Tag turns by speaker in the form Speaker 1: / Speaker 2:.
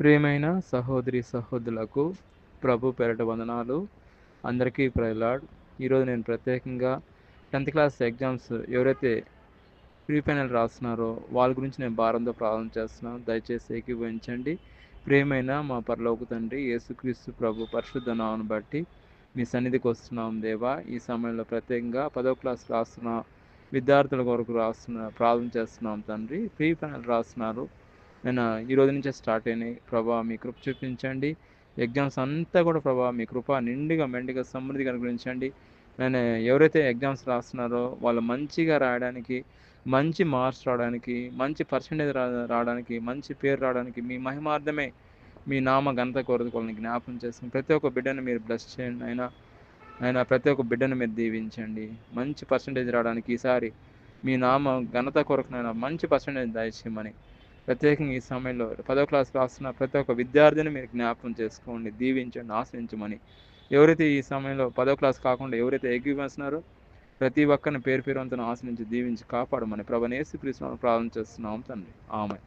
Speaker 1: ప్రియమైన సహోదరి సహోదరులకు ప్రభు పేరట వందనాలు. అందరికీ ప్రైజ్ లార్డ్. ఈరోజు నేను ప్రత్యేకంగా 10th క్లాస్ ఎగ్జామ్స్ ఎవరైతే ప్రీ ఫైనల్ రాస్తున్నారో వాళ్ళ గురించి నేను భారంతో ప్రార్థన చేస్తున్నాను. దయచేసి ఏకీభవించండి. ప్రియమైన మా పరలోక తండ్రి యేసుక్రీస్తు ప్రభు పరిశుద్ధ నామమును బట్టి మీ సన్నిధికి వస్తున్నాం దేవా. ఈ సమయంలో ప్రత్యేకంగా 10వ క్లాస్ రాస్తున్న విద్యార్థుల కొరకు ప్రార్థన చేస్తున్నాం తండ్రి. ప్రీ ఫైనల్ రాస్తున్నారు. నేను ఈరోజు నుంచే స్టార్ట్ అయినాయి. ప్రభా మీ కృప చూపించండి. ఎగ్జామ్స్ అంతా కూడా ప్రభా మీ కృప నిండుగా మెండుగా సమృద్ధిగా అనుగ్రహించండి. నేను ఎవరైతే ఎగ్జామ్స్ రాస్తున్నారో వాళ్ళు మంచిగా రాయడానికి, మంచి మార్క్స్ రావడానికి, మంచి పర్సంటేజ్ రావడానికి, మంచి పేరు రావడానికి మీ మహిమార్థమే మీ నామ ఘనత కొరతని జ్ఞాపకం చేసుకుని ప్రతి ఒక్క బిడ్డను మీరు బ్లెస్ చేయండి. అయినా ప్రతి ఒక్క బిడ్డను మీరు దీవించండి. మంచి పర్సంటేజ్ రావడానికి ఈసారి మీ నామ ఘనత కొరకునైనా మంచి పర్సంటేజ్ దయచేయమని ప్రత్యేకంగా ఈ సమయంలో 10వ క్లాస్ రాస్తున్న ప్రతి ఒక్క విద్యార్థిని మీరు జ్ఞాపకం చేసుకోండి, దీవించండి, ఆశ్రయించమని. ఎవరైతే ఈ సమయంలో 10వ క్లాస్ కాకుండా ఎవరైతే ఎగ్గిస్తున్నారో ప్రతి ఒక్కరిని పేరు పేరు అంతా ఆశ్రయించి దీవించి కాపాడమని ప్రభువైన యేసుక్రీస్తు నామమున ప్రార్థన చేస్తున్నాం తండ్రి. ఆమేన్.